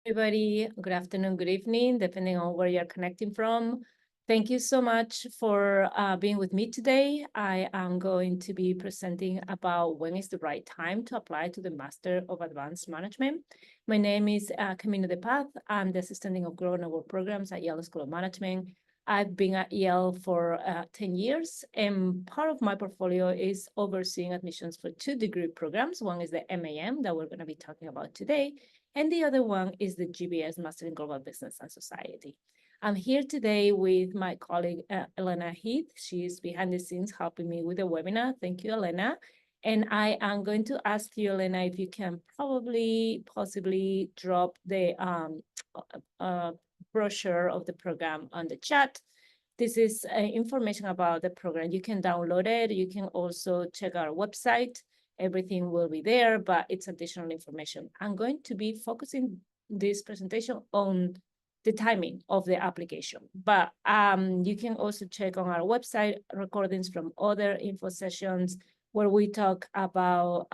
Everybody, good afternoon, good evening, depending on where you're connecting from. Thank you so much for being with me today. I am going to be presenting about when is the right time to apply to the Master of Advanced Management. My name is Camino de Paz. I'm the Assistant of Growth and Work Programs at Yale School of Management. I've been at Yale for 10 years, and part of my portfolio is overseeing admissions for 2 degree programs. One is the MAM that we're going to be talking about today, and the other one is the GBS Master in Global Business and Society. I'm here today with my colleague, Elena Heath. She's behind the scenes helping me with the webinar. Thank you, Elena. And I am going to ask you, Elena, if you can possibly drop the brochure of the program on the chat. This is information about the program. You can download it. You can also check our website. Everything will be there, but it's additional information. I'm going to be focusing this presentation on the timing of the application, but you can also check on our website recordings from other info sessions where we talk about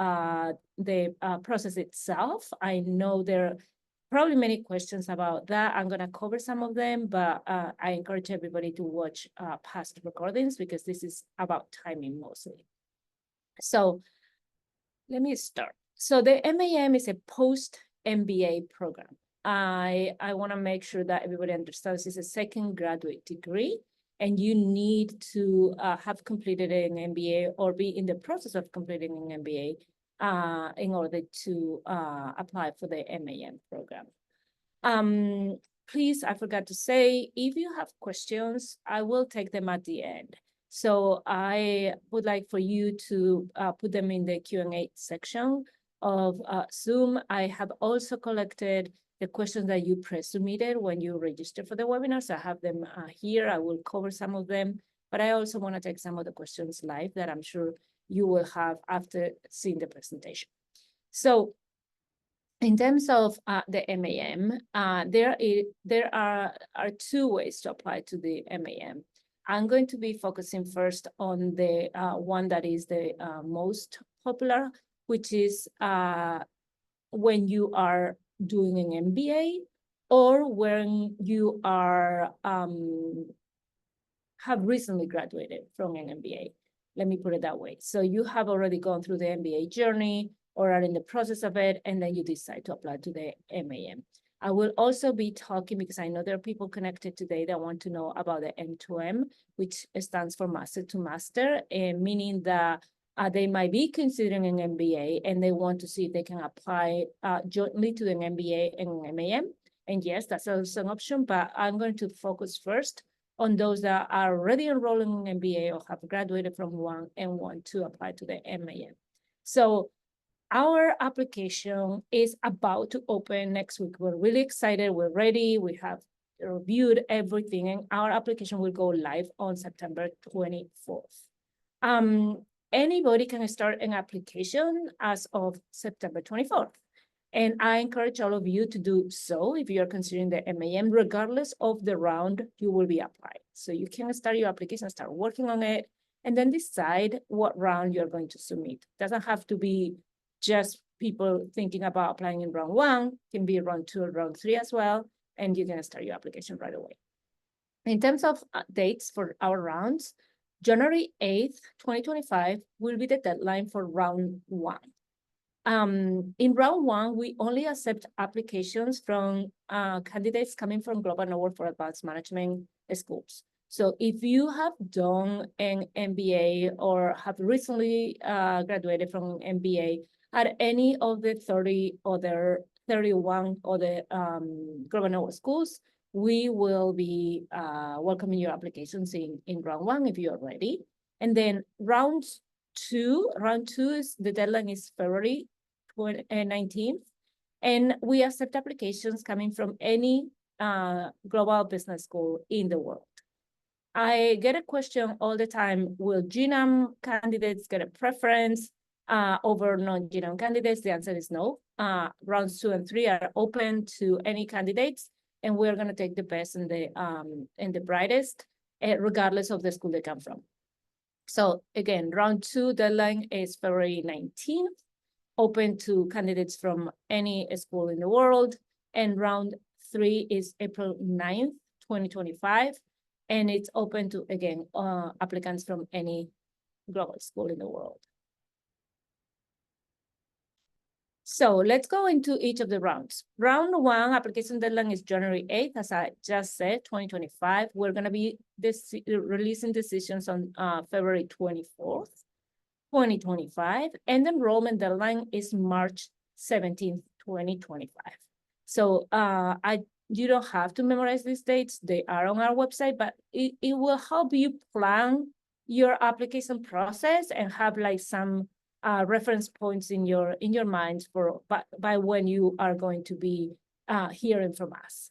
the process itself. I know there are probably many questions about that. I'm going to cover some of them, but I encourage everybody to watch past recordings because this is about timing mostly. So let me start. So the MAM is a post-MBA program. I want to make sure that everybody understands it's a second graduate degree, and you need to have completed an MBA or be in the process of completing an MBA in order to apply for the MAM program. Please, I forgot to say, if you have questions, I will take them at the end. So I would like for you to put them in the Q&A section of Zoom. I have also collected the questions that you pre-submitted when you registered for the webinar. So I have them here. I will cover some of them, but I also want to take some of the questions live that I'm sure you will have after seeing the presentation. So in terms of the MAM, there are 2 ways to apply to the MAM. I'm going to be focusing first on the one that is the most popular, which is when you are doing an MBA or when you are have recently graduated from an MBA. Let me put it that way. So you have already gone through the MBA journey or are in the process of it, and then you decide to apply to the MAM. I will also be talking, because I know there are people connected today that want to know about the M2M, which stands for Master to Master, meaning that they might be considering an MBA and they want to see if they can apply jointly to an MBA and an MAM. And yes, that's also an option, but I'm going to focus first on those that are already enrolling in MBA or have graduated from one and want to apply to the MAM. So our application is about to open next week. We're really excited. We're ready. We have reviewed everything, and our application will go live on September 24th. Anybody can start an application as of September 24th. And I encourage all of you to do so if you are considering the MAM, regardless of the round you will be applying. So you can start your application, start working on it, and then decide what round you're going to submit. It doesn't have to be just people thinking about applying in round 1, can be round 2 or round 3 as well, and you can start your application right away. In terms of dates for our rounds, January 8th, 2025 will be the deadline for round 1. In round 1, we only accept applications from candidates coming from Global Network for Advanced Management schools. So if you have done an MBA or have recently graduated from an MBA at any of the 31 other Global Network schools, we will be welcoming your applications in round 1 if you are ready. And then round 2 is the deadline is February 19th, and we accept applications coming from any global business school in the world. I get a question all the time, will GNAM candidates get a preference over non-GNAM candidates? The answer is no. Rounds 2 and 3 are open to any candidates, and we're going to take the best and the brightest, regardless of the school they come from. So again, round 2 deadline is February 19th, open to candidates from any school in the world. and round 3 is April 9th, 2025. And it's open to, again, applicants from any global school in the world. So let's go into each of the rounds. Round 1 application deadline is January 8th, as I just said, 2025. We're going to be releasing decisions on February 24th, 2025. And the enrollment deadline is March 17th, 2025. So you don't have to memorize these dates. They are on our website, but it will help you plan your application process and have like some reference points in your minds for by when you are going to be hearing from us.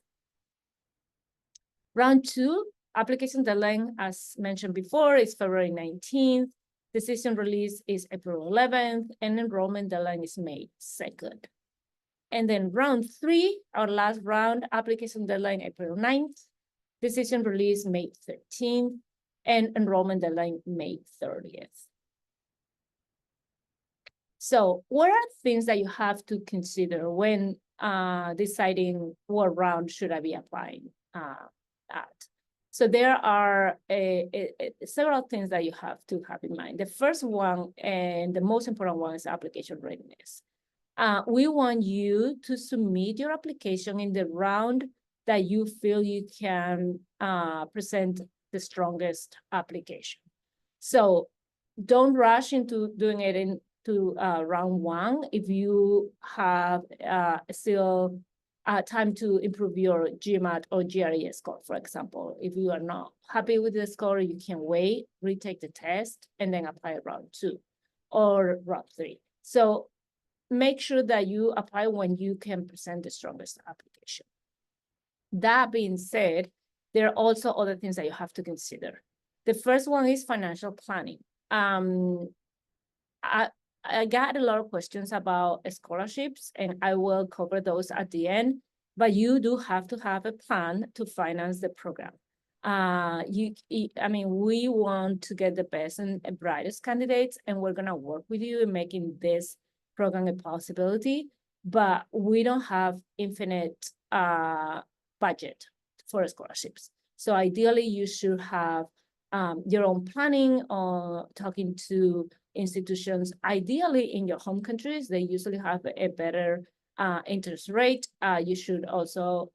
Round 2, application deadline, as mentioned before, is February 19th. Decision release is April 11th, and enrollment deadline is May 2nd. And then round 3, our last round, application deadline April 9th, decision release May 13th, and enrollment deadline May 30th. So what are things that you have to consider when deciding what round should I be applying at? So there are several things that you have to have in mind. The first one, and the most important one, is application readiness. We want you to submit your application in the round that you feel you can present the strongest application. So don't rush into doing it into round 1 if you have still time to improve your GMAT or GRE score, for example. If you are not happy with the score, you can wait, retake the test, and then apply round 2 or round 3. So make sure that you apply when you can present the strongest application. That being said, there are also other things that you have to consider. The first one is financial planning. I got a lot of questions about scholarships, and I will cover those at the end, but you do have to have a plan to finance the program. I mean, we want to get the best and brightest candidates, and we're gonna work with you in making this program a possibility, but we don't have infinite budget for scholarships. So ideally, you should have your own planning or talking to institutions, ideally in your home countries. They usually have a better interest rate. You should also,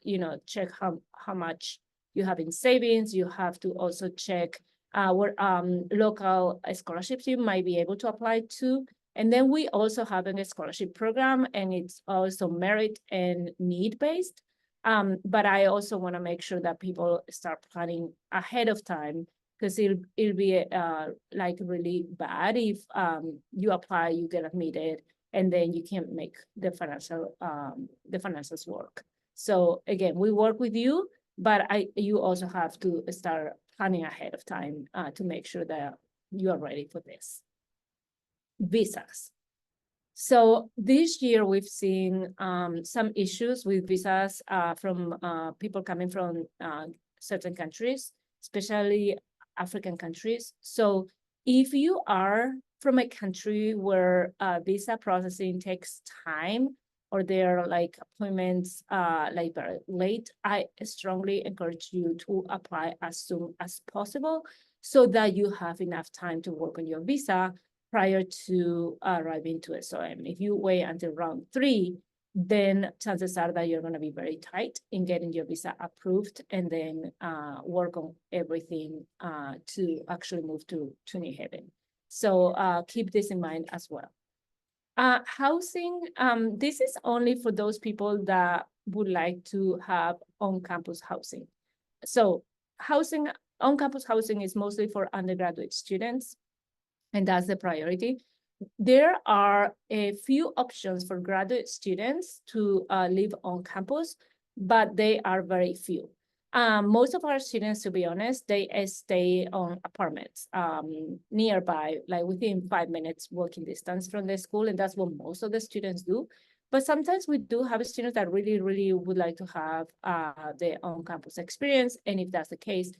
check how much you have in savings. You have to also check what local scholarships you might be able to apply to. And then we also have a scholarship program, and it's also merit and need-based. But I also want to make sure that people start planning ahead of time, because it'll be like really bad if you apply, you get admitted, and then you can't make the financials work. So again, we work with you, but you also have to start planning ahead of time to make sure that you are ready for this. Visas. So this year we've seen some issues with visas from people coming from certain countries, especially African countries. So if you are from a country where visa processing takes time, or there are like appointments like very late, I strongly encourage you to apply as soon as possible so that you have enough time to work on your visa prior to arriving to SOM. If you wait until round 3, then chances are that you're going to be very tight in getting your visa approved, and then work on everything to actually move to New Haven. So keep this in mind as well. Housing, this is only for those people that would like to have on-campus housing. So on-campus housing is mostly for undergraduate students, and that's the priority. There are a few options for graduate students to live on campus, but they are very few. Most of our students, to be honest, they stay on apartments nearby, like within 5 minutes walking distance from the school, and that's what most of the students do. But sometimes we do have students that really, really would like to have their on-campus experience, and if that's the case,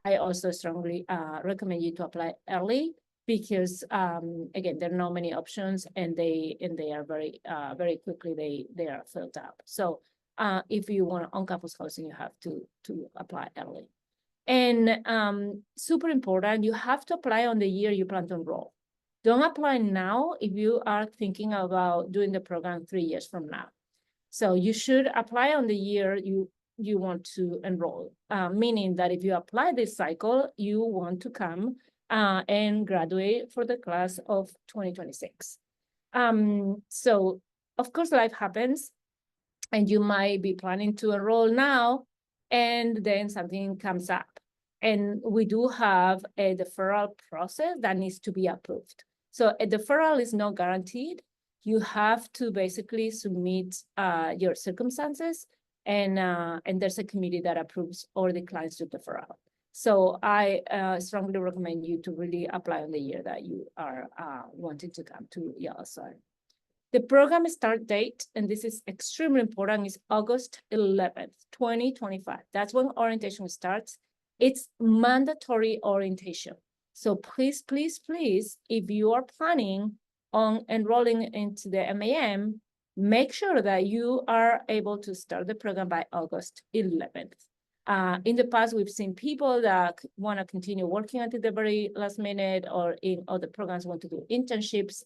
I also strongly recommend you to apply early, because again, there are not many options, and they are very quickly they are filled up. So if you want on-campus housing, you have to apply early. And super important, you have to apply on the year you plan to enroll. Don't apply now if you are thinking about doing the program 3 years from now. So you should apply on the year you want to enroll, meaning that if you apply this cycle, you want to come and graduate for the class of 2026. So of course, life happens, and you might be planning to enroll now, and then something comes up. And we do have a deferral process that needs to be approved. So a deferral is not guaranteed. You have to basically submit your circumstances, and there's a committee that approves or declines your deferral. So I strongly recommend you to really apply on the year that you are wanting to come to Yale SOM. The program start date, and this is extremely important, is August 11th, 2025. That's when orientation starts. It's mandatory orientation. So please, please, please, if you are planning on enrolling into the MAM, make sure that you are able to start the program by August 11th. In the past, we've seen people that want to continue working until the very last minute, or in other programs want to do internships.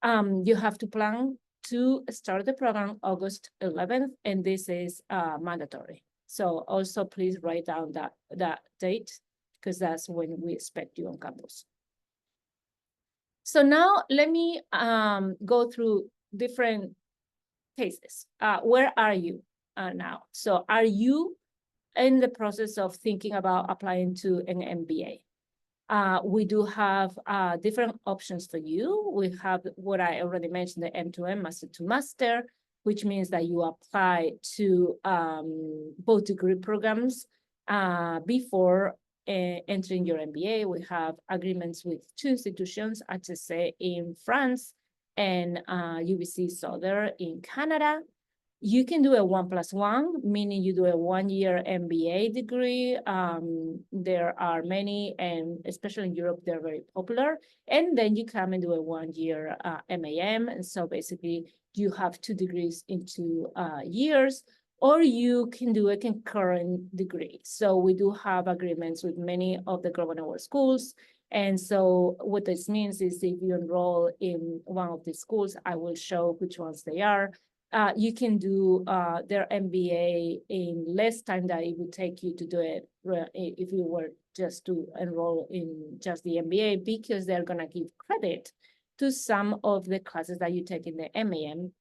You have to plan to start the program August 11th, and this is mandatory. So also please write down that date, because that's when we expect you on campus. So now let me go through different cases. Where are you now? So are you in the process of thinking about applying to an MBA? We do have different options for you. We have what I already mentioned, the M2M, Master to Master, which means that you apply to both degree programs before entering your MBA. We have agreements with 2 institutions, HEC in France and UBC Southern in Canada. You can do a 1+1, meaning you do a 1-year MBA degree. There are many, and especially in Europe, they're very popular. And then you come and do a 1-year MAM. And so basically, you have 2 degrees in 2 years, or you can do a concurrent degree. So we do have agreements with many of the Global Network schools. And so what this means is if you enroll in one of these schools, I will show which ones they are. You can do their MBA in less time than it would take you to do it if you were just to enroll in just the MBA, because they're going to give credit to some of the classes that you take in the MAM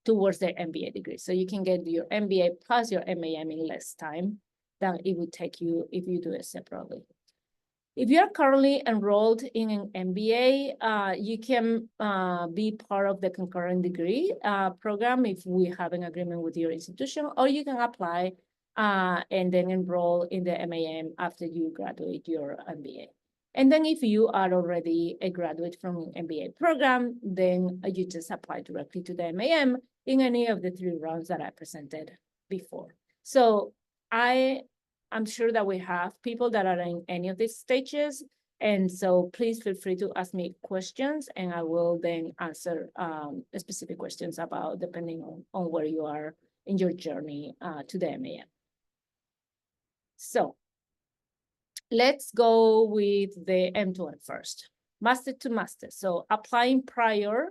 towards their MBA degree. So you can get your MBA plus your MAM in less time than it would take you if you do it separately. If you are currently enrolled in an MBA, you can be part of the concurrent degree program if we have an agreement with your institution, or you can apply and then enroll in the MAM after you graduate your MBA. And then if you are already a graduate from an MBA program, then you just apply directly to the MAM in any of the 3 rounds that I presented before. So I'm sure that we have people that are in any of these stages. And so please feel free to ask me questions, and I will then answer specific questions about depending on where you are in your journey to the MAM. So let's go with the M2M first, Master to Master. So applying prior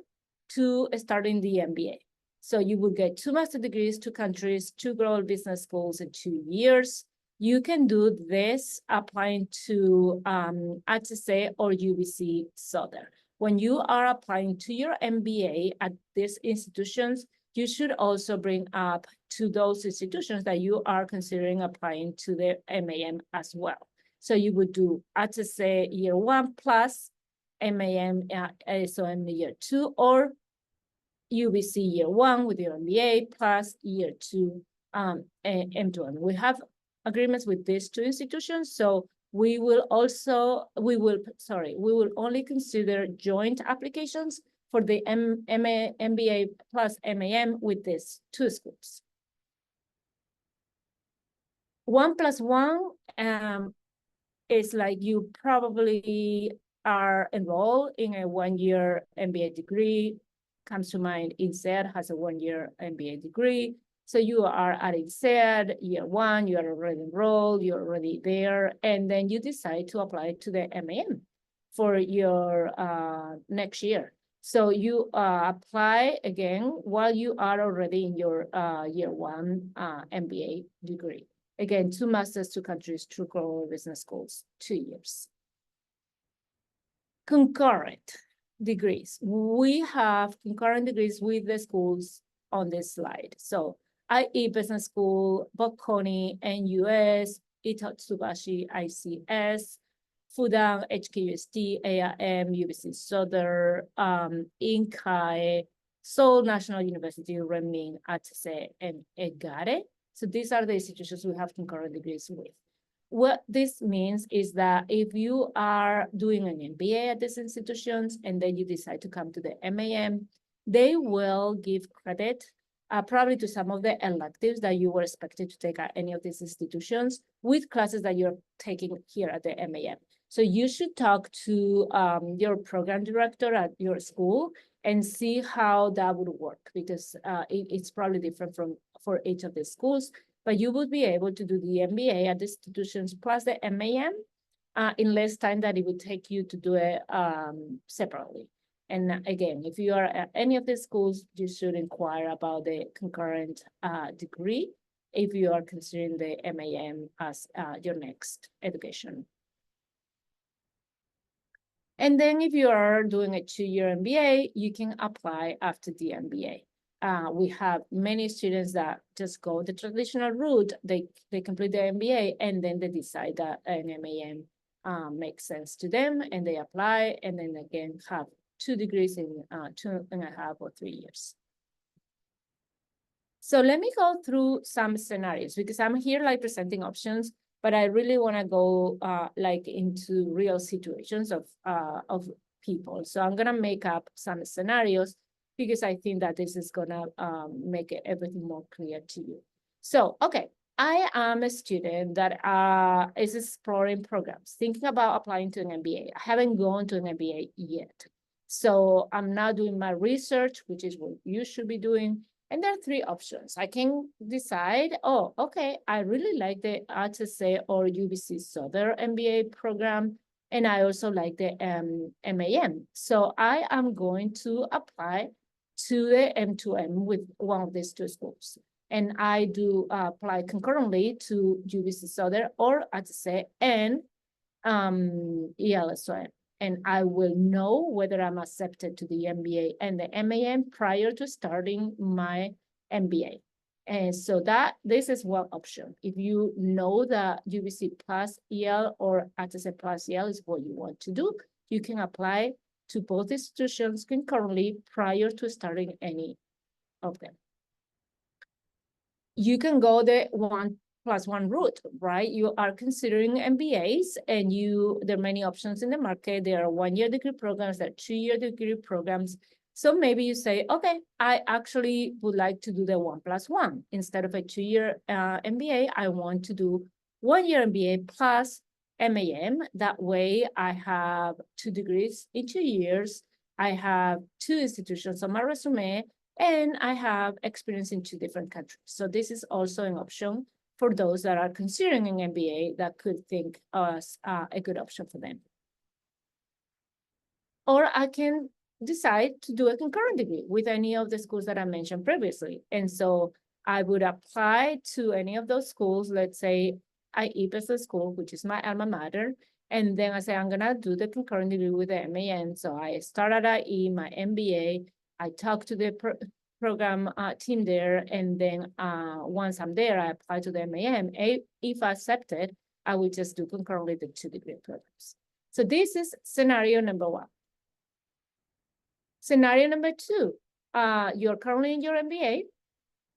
to starting the MBA. So you will get 2 master degrees, 2 countries, 2 global business schools in 2 years. You can do this applying to HEC or UBC Southern. When you are applying to your MBA at these institutions, you should also bring up to those institutions that you are considering applying to the MAM as well. So you would do HEC year 1 plus MAM SOM year 2, or UBC year 1 with your MBA plus year 2 M2M. We have agreements with these 2 institutions, so we will only consider joint applications for the MBA plus MAM with these 2 schools. 1+1 is like you probably are enrolled in a 1-year MBA degree. Comes to mind, INSEAD has a 1-year MBA degree. So you are at INSEAD, year one, you are already enrolled, you're already there, and then you decide to apply to the MAM for your next year. So you apply again while you are already in your year one MBA degree. Again, 2 masters, 2 countries, 2 global business schools, 2 years. Concurrent degrees. We have concurrent degrees with the schools on this slide. So IE Business School, Bocconi, NUS, Itatsubashi, ICS, Fudan, HKUST, AIM, UBC Southern, Inkai, Seoul National University, Renmin, Atse, and EGARE. So these are the institutions we have concurrent degrees with. What this means is that if you are doing an MBA at these institutions and then you decide to come to the MAM, they will give credit probably to some of the electives that you were expected to take at any of these institutions with classes that you're taking here at the MAM. So you should talk to your program director at your school and see how that would work, because it's probably different for each of the schools. But you would be able to do the MBA at the institutions plus the MAM in less time than it would take you to do it separately. And again, if you are at any of the schools, you should inquire about the concurrent degree if you are considering the MAM as your next education. And then if you are doing a 2-year MBA, you can apply after the MBA. We have many students that just go the traditional route. They complete the MBA and then they decide that an MAM makes sense to them and they apply and then again have 2 degrees in 2.5 or 3 years. So let me go through some scenarios because I'm here like presenting options, but I really want to go like into real situations of people. So I'm gonna make up some scenarios because I think that this is gonna make everything more clear to you. So, okay, I am a student that is exploring programs, thinking about applying to an MBA. I haven't gone to an MBA yet. So I'm now doing my research, which is what you should be doing. And there are 3 options. I can decide, oh, okay, I really like the RTSA or UBC Southern MBA program. And I also like the MAM. So I am going to apply to the M2M with one of these 2 schools. And I do apply concurrently to UBC Southern or RTSA and Yale SOM. And I will know whether I'm accepted to the MBA and the MAM prior to starting my MBA. And so this is one option. If you know that UBC plus Yale or RTSA plus Yale is what you want to do, you can apply to both institutions concurrently prior to starting any of them. You can go the 1+1 route, right? You are considering MBAs and there are many options in the market. There are 1-year degree programs, there are 2-year degree programs. So maybe you say, okay, I actually would like to do the 1+1. Instead of a 2-year MBA, I want to do 1-year MBA plus MAM. That way I have 2 degrees in 2 years. I have 2 institutions on my resume and I have experience in 2 different countries. So this is also an option for those that are considering an MBA that could think as a good option for them. Or I can decide to do a concurrent degree with any of the schools that I mentioned previously. And so I would apply to any of those schools, let's say IE Business School, which is my alma mater. And then I say, I'm gonna do the concurrent degree with the MAM. So I start at IE, my MBA, I talk to the program team there. And then once I'm there, I apply to the MAM. If accepted, I will just do concurrently the 2 degree programs. So this is scenario number 1. Scenario number 2, you're currently in your MBA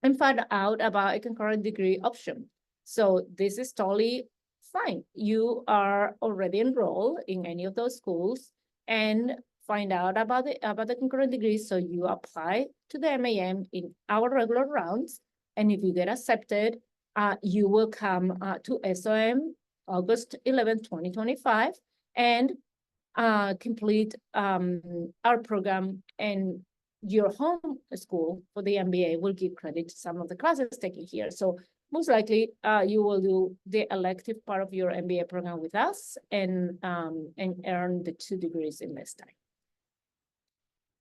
and find out about a concurrent degree option. So this is totally fine. You are already enrolled in any of those schools and find out about the concurrent degree. So you apply to the MAM in our regular rounds. And if you get accepted, you will come to SOM August 11, 2025, and complete our program and your home school for the MBA will give credit to some of the classes taken here. So most likely you will do the elective part of your MBA program with us and earn the 2 degrees in less time.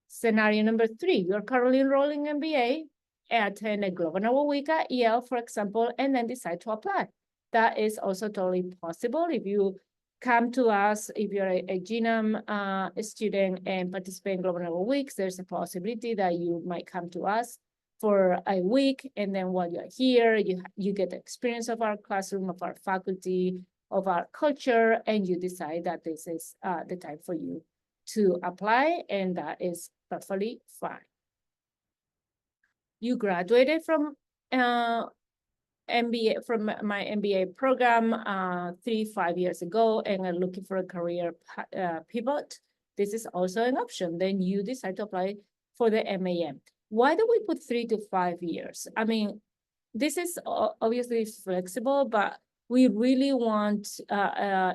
Scenario number 3, you're currently enrolling in MBA, attend a Global Novel Week at Yale, for example, and then decide to apply. That is also totally possible. If you come to us, if you're a GNAM student and participate in Global Novel Weeks, there's a possibility that you might come to us for a week, and then while you're here, you get the experience of our classroom, of our faculty, of our culture, and you decide that this is the time for you to apply, and that is perfectly fine. You graduated from MBA, from my MBA program 3-5 years ago, and are looking for a career pivot. This is also an option. Then you decide to apply for the MAM. Why do we put 3 to 5 years? I mean, this is obviously flexible, but we really want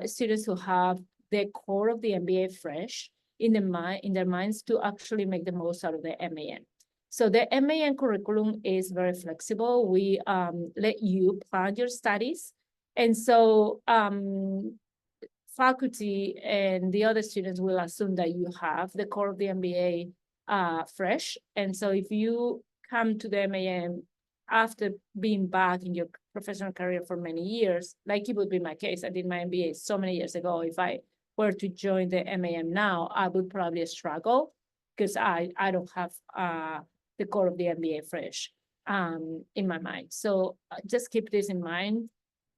students who have the core of the MBA fresh in their minds to actually make the most out of the MAM. So the MAM curriculum is very flexible. We let you plan your studies. And so faculty and the other students will assume that you have the core of the MBA fresh. And so if you come to the MAM after being back in your professional career for many years, like it would be my case, I did my MBA so many years ago. If I were to join the MAM now, I would probably struggle because I don't have the core of the MBA fresh in my mind. So just keep this in mind.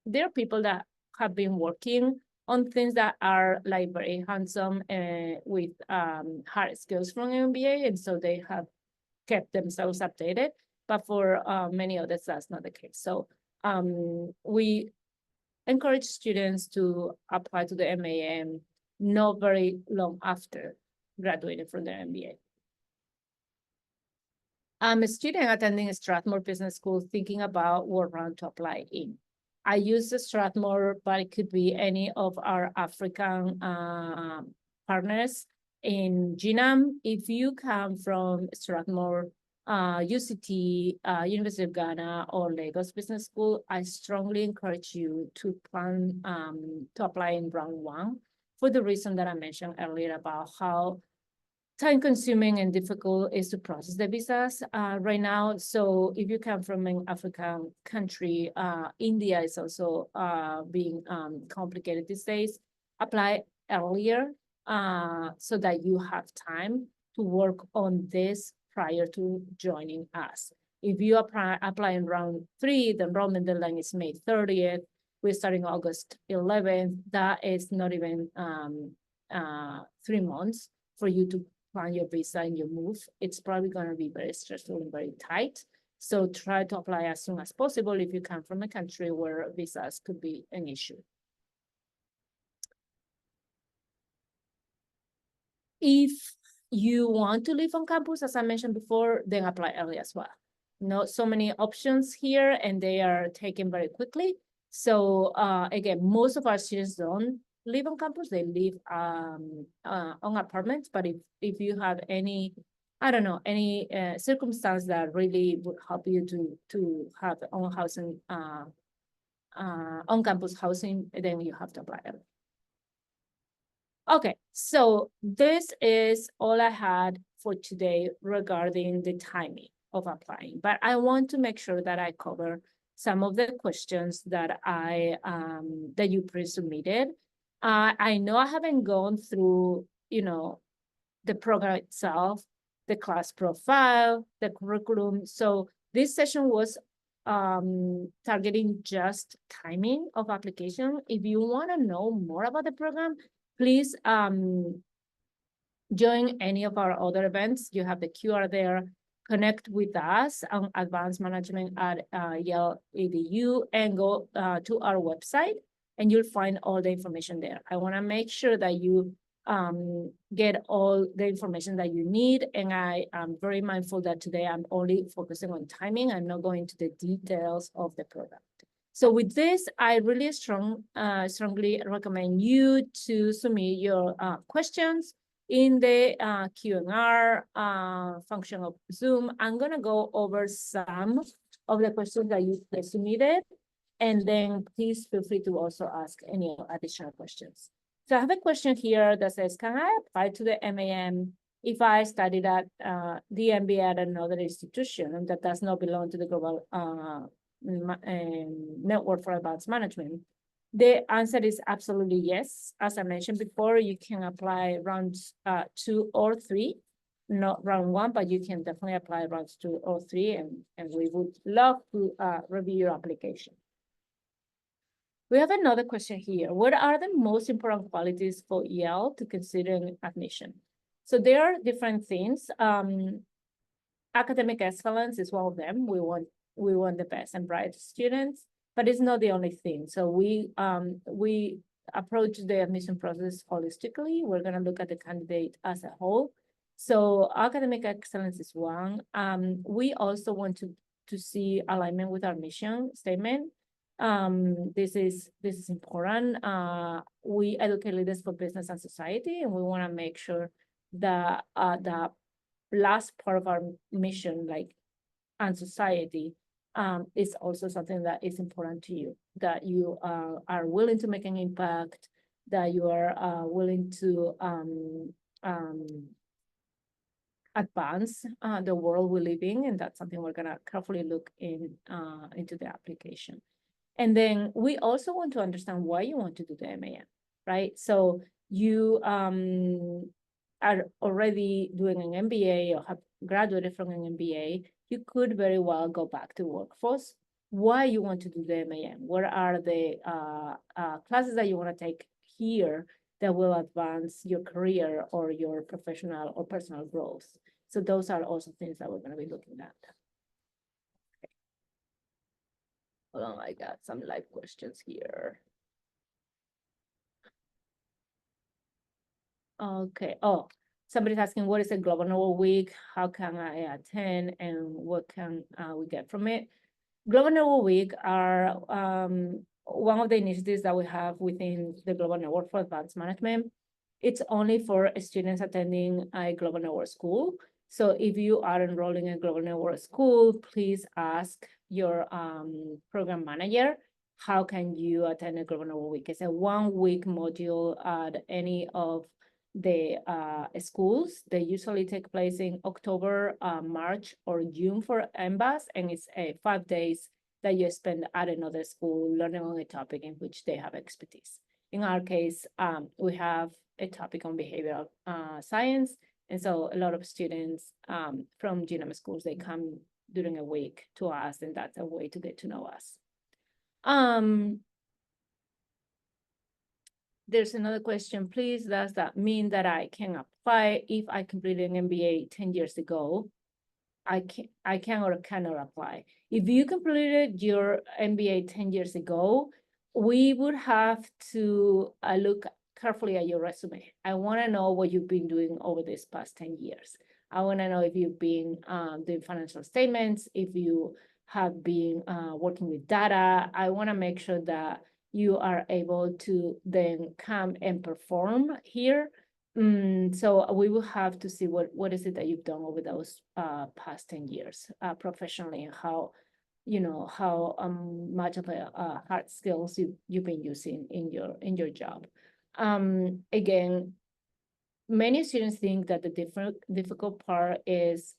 There are people that have been working on things that are like very hands-on with hard skills from MBA, and so they have kept themselves updated. But for many others, that's not the case. So we encourage students to apply to the MAM not very long after graduating from their MBA. I'm a student attending Strathmore Business School thinking about what round to apply in. I use the Strathmore, but it could be any of our African partners in GNAM. If you come from Strathmore, UCT, University of Ghana, or Lagos Business School, I strongly encourage you to plan to apply in round 1 for the reason that I mentioned earlier about how time-consuming and difficult is to process the visas right now. So if you come from an African country, India is also being complicated these days. Apply earlier so that you have time to work on this prior to joining us. If you apply in round 3, the enrollment deadline is May 30th. We're starting August 11th. That is not even 3 months for you to plan your visa and your move. It's probably going to be very stressful and very tight. So try to apply as soon as possible if you come from a country where visas could be an issue. If you want to live on campus, as I mentioned before, then apply early as well. Not so many options here, and they are taken very quickly. So again, most of our students don't live on campus, they live on apartments. But if you have any, I don't know, any circumstance that really would help you to have own housing, on campus housing, then you have to apply early. Okay, so this is all I had for today regarding the timing of applying, but I want to make sure that I cover some of the questions that that you pre-submitted. I know I haven't gone through, the program itself, the class profile, the curriculum. So this session was targeting just timing of application. If you want to know more about the program, please join any of our other events. You have the QR there. Connect with us on Advanced Management at Yale EDU and go to our website, and you'll find all the information there. I want to make sure that you get all the information that you need, and I am very mindful that today I'm only focusing on timing. I'm not going to the details of the program. So with this, I really strongly recommend you to submit your questions In the Q&R function of Zoom, I'm gonna go over some of the questions that you submitted, and then please feel free to also ask any additional questions. So I have a question here that says, can I apply to the MAM if I studied at the MBA at another institution that does not belong to the global network for advanced management? The answer is absolutely yes. As I mentioned before, you can apply rounds 2 or 3, not round 1, but you can definitely apply rounds 2 or 3, and we would love to review your application. We have another question here. What are the most important qualities for Yale to consider in admission? So there are different things. Academic excellence is one of them. We want the best and brightest students, but it's not the only thing. So we approach the admission process holistically. We're going to look at the candidate as a whole. So academic excellence is one. We also want to see alignment with our mission statement. This is important. We educate leaders for business and society, and we want to make sure that the last part of our mission, like and society, is also something that is important to you, that you are willing to make an impact, that you are willing to advance the world we live in, and that's something we're gonna carefully look into the application. And then we also want to understand why you want to do the MAM, right? So you are already doing an MBA or have graduated from an MBA, you could very well go back to workforce. Why you want to do the MAM? What are the classes that you want to take here that will advance your career or your professional or personal growth? So those are also things that we're going to be looking at. Okay. Hold on, I got some live questions here. Okay. Oh, somebody's asking, what is a Global Network Week? How can I attend, and what can we get from it? Global Network Week are one of the initiatives that we have within the Global Network for Advanced Management. It's only for students attending a Global Network school. So if you are enrolling in a Global Network school, please ask your program manager, how can you attend a Global Network Week? It's a 1-week module at any of the schools. They usually take place in October, March, or June for MBAS, and it's 5 days that you spend at another school learning on a topic in which they have expertise. In our case, we have a topic on behavioral science, and so a lot of students from GNM schools, they come during a week to us, and that's a way to get to know us. There's another question, please. Does that mean that I can apply if I completed an MBA 10 years ago? I can or cannot apply. If you completed your MBA 10 years ago, we would have to look carefully at your resume. I want to know what you've been doing over this past 10 years. I want to know if you've been doing financial statements, if you have been working with data. I want to make sure that you are able to then come and perform here. So we will have to see what is it that you've done over those past 10 years professionally, and how, you know, how much of a hard skills you've been using in your job. Again, many students think that the difficult part is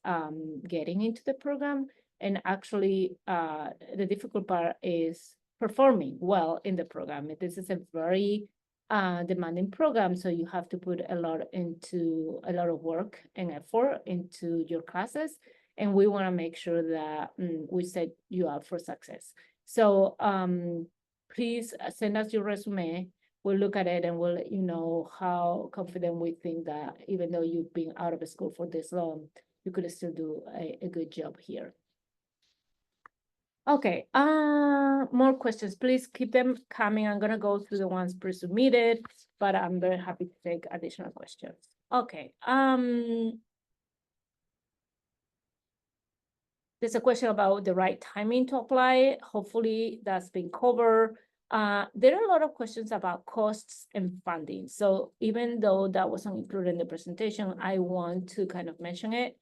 getting into the program, and actually the difficult part is performing well in the program. This is a very demanding program, so you have to put a lot of work and effort into your classes, and we want to make sure that we set you up for success. So please send us your resume. We'll look at it and we'll let you know how confident we think that even though you've been out of school for this long, you could still do a good job here. Okay, more questions. Please keep them coming. I'm gonna go through the ones pre-submitted, but I'm very happy to take additional questions. Okay, there's a question about the right timing to apply. Hopefully that's been covered. There are a lot of questions about costs and funding. So even though that wasn't included in the presentation, I want to kind of mention it.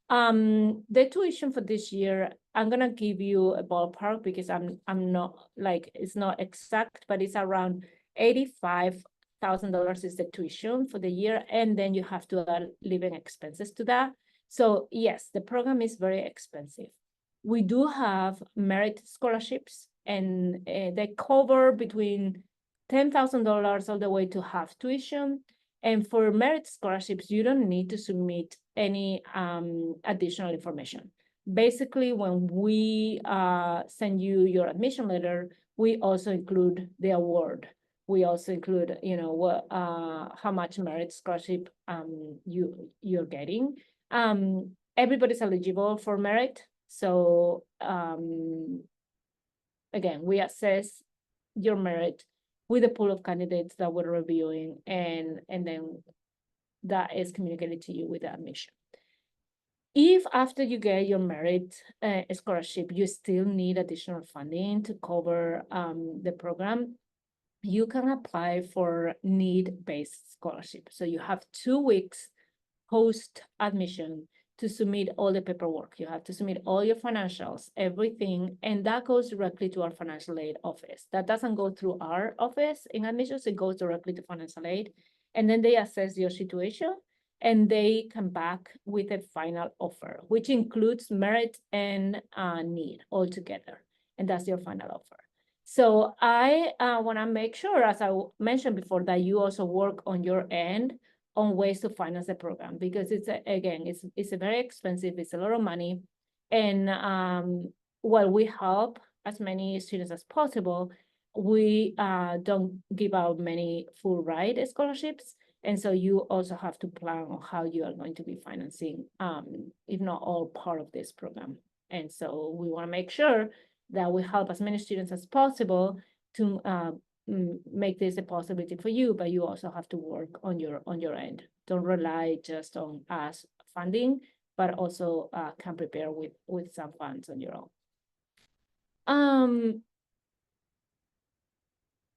The tuition for this year, I'm gonna give you a ballpark because I'm not like, it's not exact, but it's around $85,000 is the tuition for the year, and then you have to add living expenses to that. So yes, the program is very expensive. We do have merit scholarships, and they cover between $10,000 all the way to half tuition. And for merit scholarships, you don't need to submit any additional information. Basically, when we send you your admission letter, we also include the award. We also include, you know, what how much merit scholarship you're getting. Everybody's eligible for merit. So again, we assess your merit with a pool of candidates that we're reviewing, and then that is communicated to you with the admission. If after you get your merit scholarship, you still need additional funding to cover the program, you can apply for need-based scholarship. So you have 2 weeks post-admission to submit all the paperwork. You have to submit all your financials, everything, and that goes directly to our financial aid office. That doesn't go through our office in admissions, it goes directly to financial aid. And then they assess your situation, and they come back with a final offer, which includes merit and need all together. And that's your final offer. So I want to make sure, as I mentioned before, that you also work on your end on ways to finance the program, because it's a very expensive, it's a lot of money. And while we help as many students as possible, we don't give out many full ride scholarships. And so you also have to plan on how you are going to be financing, if not all, part of this program. And so we want to make sure that we help as many students as possible to make this a possibility for you, but you also have to work on your end. Don't rely just on us funding, but also can prepare with some funds on your own.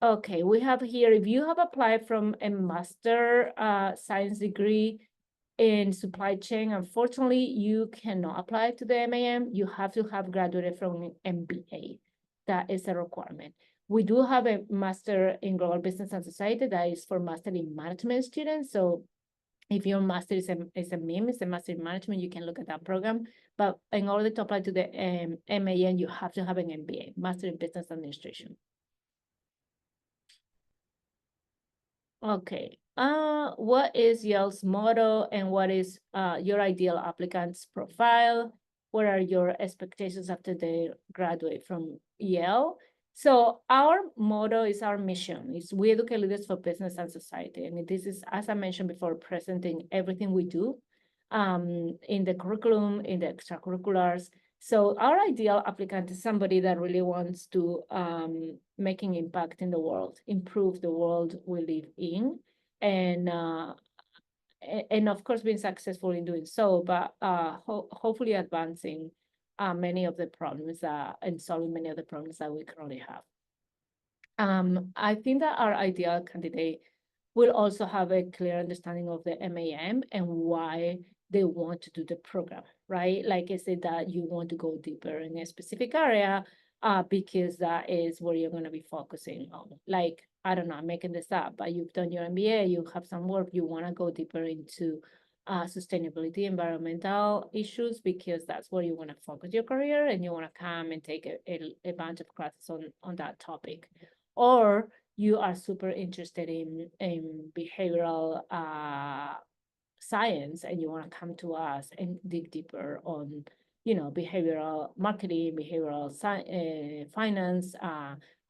Okay, we have here, if you have applied from a master science degree in supply chain, unfortunately, you cannot apply to the MAM. You have to have graduated from an MBA. That is a requirement. We do have a master in global business and society that is for master in management students. So if your master is a MIM, it's a master in management, you can look at that program. But in order to apply to the MAM, you have to have an MBA, master in business administration. Okay, what is Yale's motto, and what is your ideal applicant's profile? What are your expectations after they graduate from Yale? So our motto is our mission. It's we educate leaders for business and society. And this is, as I mentioned before, present in everything we do, in the curriculum, in the extracurriculars. So our ideal applicant is somebody that really wants to make an impact in the world, improve the world we live in, and of course being successful in doing so, but hopefully advancing many of the problems and solving many of the problems that we currently have. I think that our ideal candidate will also have a clear understanding of the MAM and why they want to do the program, right? Like I said, that you want to go deeper in a specific area because that is where you're going to be focusing on. Like, I don't know, I'm making this up, but you've done your MBA, you have some work, you want to go deeper into sustainability, environmental issues, because that's where you want to focus your career, and you want to come and take a bunch of classes on that topic. Or you are super interested in behavioral science, and you want to come to us and dig deeper on, you know, behavioral marketing, behavioral finance,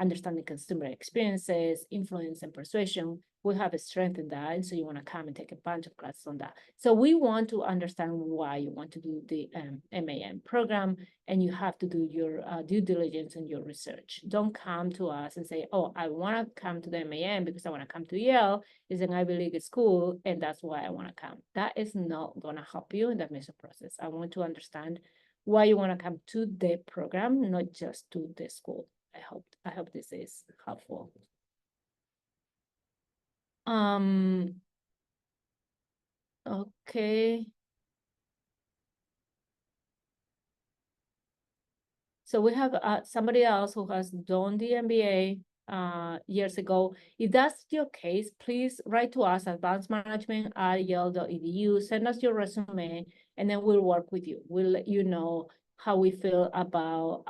understanding consumer experiences, influence and persuasion. We have a strength in that, and so you want to come and take a bunch of classes on that. So we want to understand why you want to do the MAM program, and you have to do your due diligence and your research. Don't come to us and say, oh, I want to come to the MAM because I want to come to Yale. It's an Ivy League school, and that's why I want to come. That is not going to help you in the admission process. I want to understand why you want to come to the program, not just to the school. I hope this is helpful. Okay. So we have somebody else who has done the MBA years ago. If that's your case, please write to us at advancemanagement@yale.edu. Send us your resume, and then we'll work with you. We'll let you know how we feel about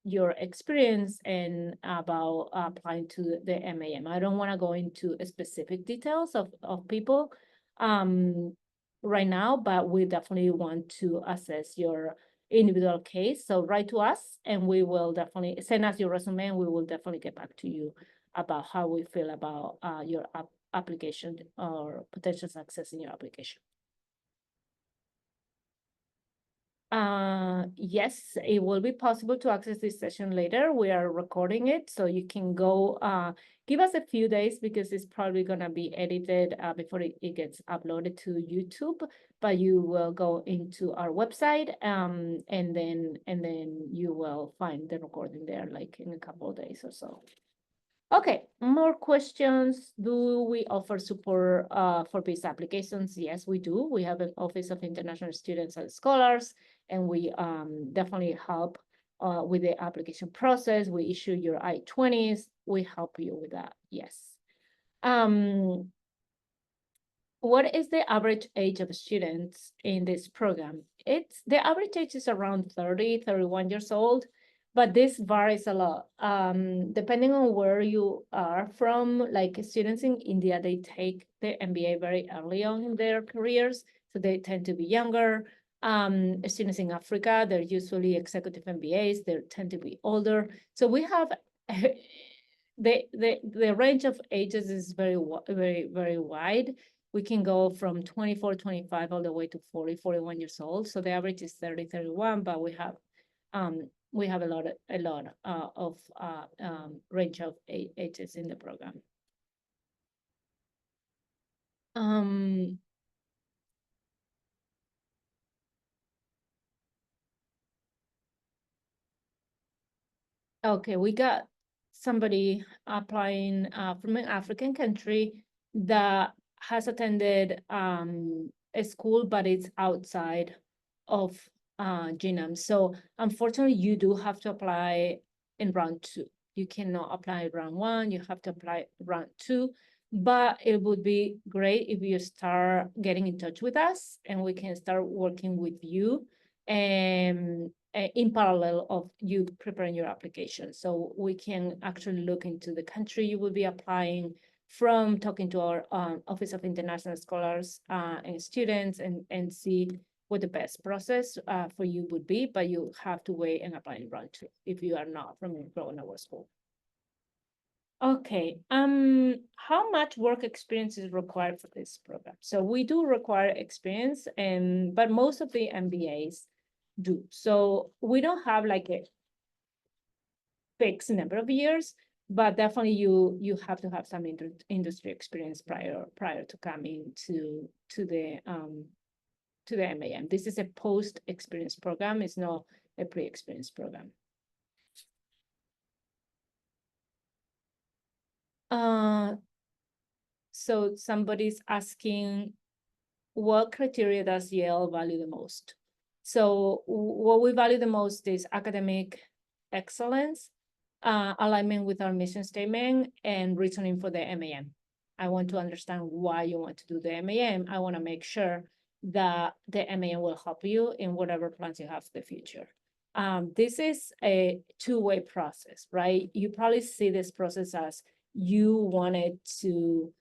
your experience and about applying to the MAM. I don't want to go into specific details of people right now, but we definitely want to assess your individual case. So write to us and we will definitely send us your resume and we will definitely get back to you about how we feel about your application or potential success in your application. Yes, it will be possible to access this session later. We are recording it, so you can go give us a few days because it's probably gonna be edited before it gets uploaded to YouTube, but you will go into our website and then you will find the recording there like in a couple of days or so. Okay, more questions. Do we offer support for visa applications? Yes, we do. We have an Office of International Students and Scholars, and we definitely help with the application process. We issue your I-20s. We help you with that, yes. What is the average age of students in this program? The average age is around 30, 31 years old. But this varies a lot, depending on where you are from. Like students in India, they take the MBA very early on in their careers, so they tend to be younger. Students in Africa, they're usually executive MBAs, they tend to be older. So we have the range of ages is very wide. We can go from 24, 25 all the way to 40, 41 years old. So the average is 30, 31, but we have a lot of range of ages in the program. Okay, we got somebody applying from an African country that has attended a school, but it's outside of GNAM. So unfortunately, you do have to apply in round 2. You cannot apply round 1. You have to apply round 2. But it would be great if you start getting in touch with us and we can start working with you and in parallel of you preparing your application. So we can actually look into the country you will be applying from, talking to our Office of International Scholars and students and see what the best process for you would be, but you have to wait and apply in round 2 if you are not from our school. Okay, how much work experience is required for this program? So we do require experience, but most of the MBAs do. So we don't have like a fixed number of years, but definitely you have to have some industry experience prior to coming to the MAM. This is a post-experience program. It's not a pre-experience program. So somebody's asking, what criteria does Yale value the most? So what we value the most is academic excellence, alignment with our mission statement, and reasoning for the MAM. I want to understand why you want to do the MAM. I want to make sure that the MAM will help you in whatever plans you have for the future. This is a two-way process, right? You probably see this process as you wanted to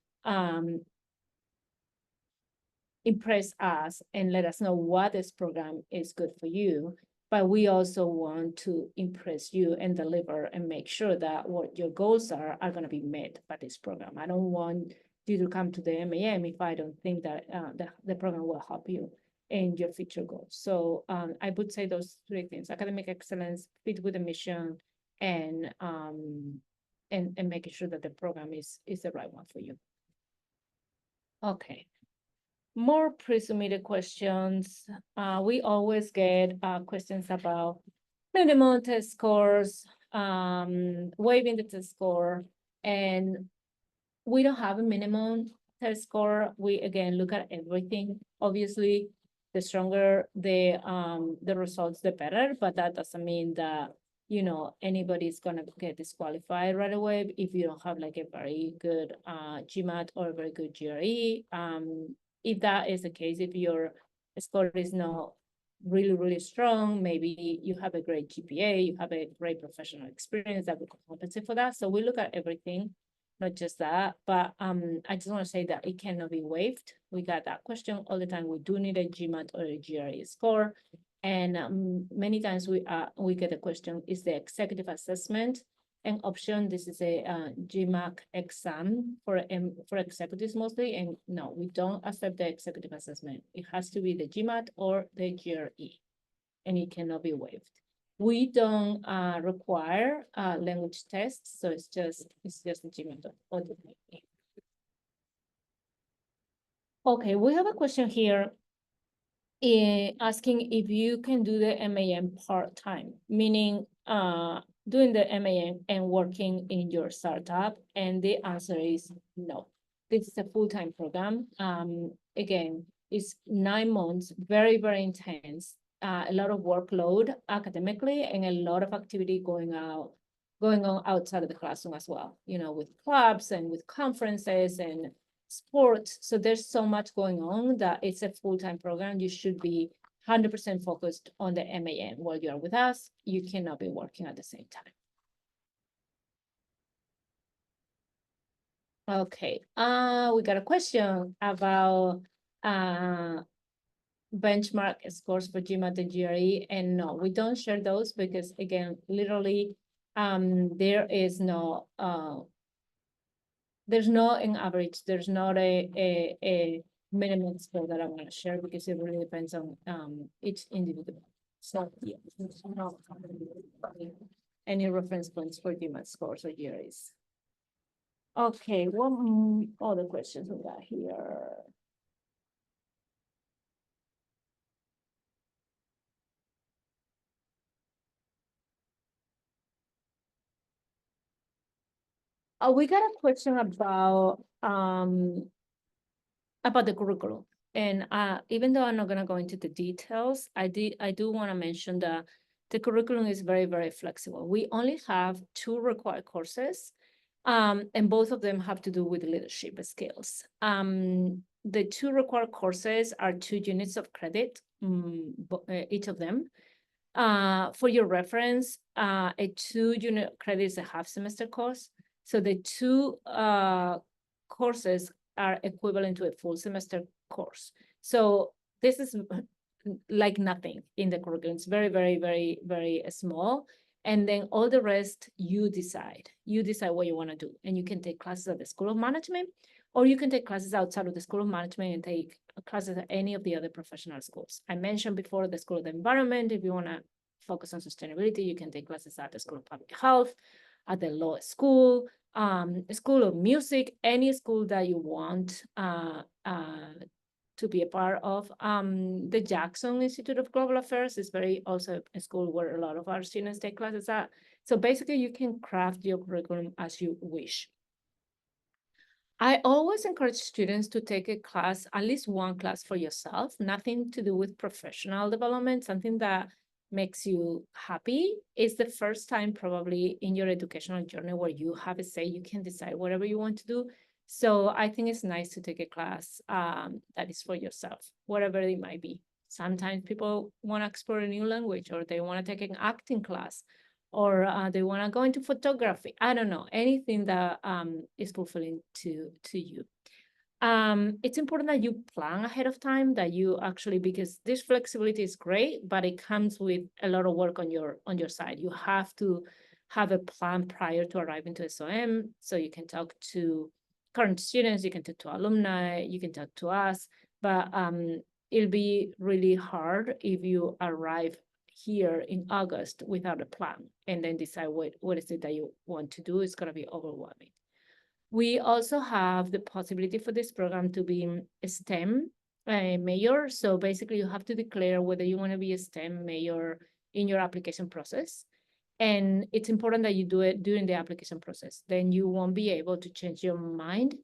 impress us and let us know what this program is good for you, but we also want to impress you and deliver and make sure that what your goals are going to be met by this program. I don't want you to come to the MAM if I don't think that the program will help you in your future goals. So I would say those 3 things: academic excellence, fit with the mission, and making sure that the program is the right one for you. Okay. More pre-submitted questions. We always get questions about minimum test scores, waiving the test score, and we don't have a minimum test score. We again look at everything. Obviously, the stronger the results, the better. But that doesn't mean that anybody's gonna get disqualified right away if you don't have like a very good GMAT or a very good GRE. If that is the case, if your score is not really strong, maybe you have a great GPA, you have a great professional experience that will compensate for that. So we look at everything, not just that. But I just want to say that it cannot be waived. We got that question all the time. We do need a GMAT or a GRE score. And many times we get the question, is the executive assessment an option? This is a GMAT exam for executives mostly. And no, we don't accept the executive assessment. It has to be the GMAT or the GRE, and it cannot be waived. We don't require language tests, so it's just a GMAT or the GRE. Okay, we have a question here asking if you can do the MAM part-time, meaning doing the MAM and working in your startup, and the answer is no. This is a full-time program. Again, it's 9 months, very intense, a lot of workload academically, and a lot of activity going on outside of the classroom as well, with clubs and with conferences and sports. So there's so much going on that it's a full-time program. You should be 100% focused on the MAM while you're with us. You cannot be working at the same time. Okay, we got a question about benchmark scores for GMAT and GRE, and no, we don't share those because again, literally, there is no there's no an average. There's not a minimum score that I'm going to share because it really depends on each individual. So yeah, there's no any reference points for GMAT scores or GREs. Okay, what other questions we got here? We got a question about the curriculum. And even though I'm not going to go into the details, I do want to mention that the curriculum is very flexible. We only have 2 required courses, and both of them have to do with leadership skills. The 2 required courses are 2 units of credit, each of them. For your reference, a 2-unit credit is a half semester course. So the 2 courses are equivalent to a full semester course. So this is like nothing in the curriculum. It's very small. And then all the rest, you decide. You decide what you want to do. And you can take classes at the School of Management, or you can take classes outside of the School of Management and take classes at any of the other professional schools. I mentioned before the School of the Environment. If you want to focus on sustainability, you can take classes at the School of Public Health, at the Law School, School of Music, any school that you want to be a part of. The Jackson Institute of Global Affairs is also a school where a lot of our students take classes at. So basically you can craft your curriculum as you wish. I always encourage students to take a class, at least one class for yourself, nothing to do with professional development, something that makes you happy. It's the first time probably in your educational journey where you have a say, you can decide whatever you want to do. So I think it's nice to take a class that is for yourself, whatever it might be. Sometimes people want to explore a new language, or they want to take an acting class, or they want to go into photography. I don't know, anything that is fulfilling to you. It's important that you plan ahead of time, that you actually, because this flexibility is great, but it comes with a lot of work on your side. You have to have a plan prior to arriving to SOM, so you can talk to current students, you can talk to alumni, you can talk to us, but it'll be really hard if you arrive here in August without a plan and then decide what is it that you want to do. It's going to be overwhelming. We also have the possibility for this program to be a STEM major. So basically you have to declare whether you want to be a STEM major in your application process. And it's important that you do it during the application process. Then you won't be able to change your mind.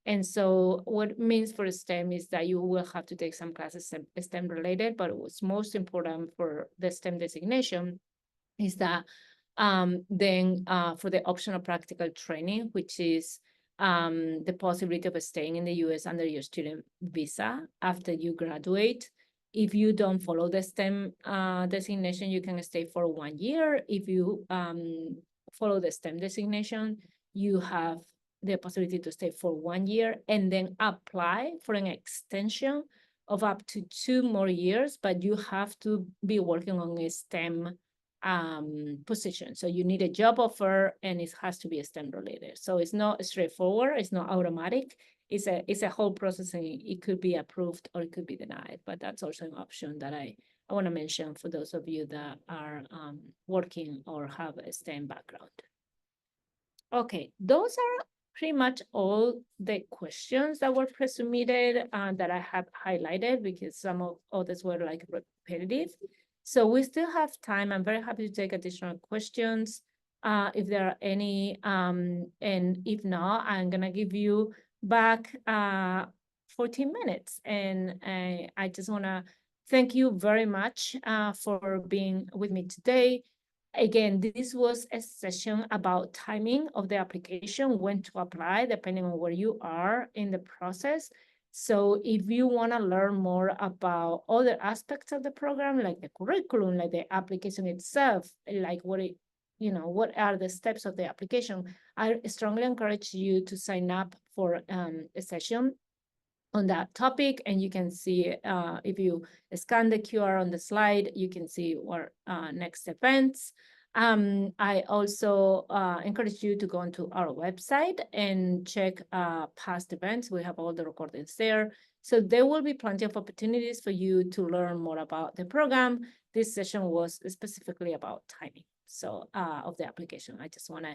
And so what it means for STEM is that you will have to take some classes STEM related, but what's most important for the STEM designation is that then for the optional practical training, which is the possibility of staying in the US under your student visa after you graduate. If you don't follow the STEM designation, you can stay for 1 year. If you follow the STEM designation, you have the possibility to stay for 1 year and then apply for an extension of up to 2 more years, but you have to be working on a STEM position. So you need a job offer and it has to be STEM related. So it's not straightforward, it's not automatic. It's a whole process and it could be approved or it could be denied, but that's also an option that I want to mention for those of you that are working or have a STEM background. Okay, those are pretty much all the questions that were pre-submitted that I have highlighted because some of others were like repetitive. So we still have time. I'm very happy to take additional questions if there are any. And if not, I'm gonna give you back 14 minutes. And I just wanna thank you very much for being with me today. Again, this was a session about timing of the application, when to apply, depending on where you are in the process. So if you want to learn more about other aspects of the program, like the curriculum, like the application itself, like what are the steps of the application, I strongly encourage you to sign up for a session on that topic. And you can see if you scan the QR on the slide, you can see what next events. I also encourage you to go onto our website and check past events. We have all the recordings there. So there will be plenty of opportunities for you to learn more about the program. This session was specifically about timing of the application. I just want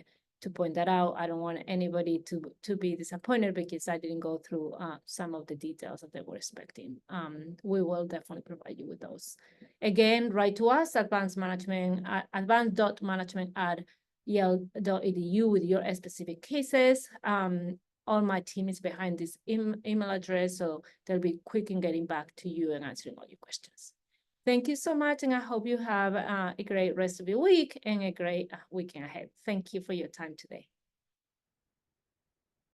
to point that out. I don't want anybody to be disappointed because I didn't go through some of the details that they were expecting. We will definitely provide you with those. Again, write to us, advanced.management@yale.edu with your specific cases. All my team is behind this email address, so they'll be quick in getting back to you and answering all your questions. Thank you so much, and I hope you have a great rest of your week and a great weekend ahead. Thank you for your time today.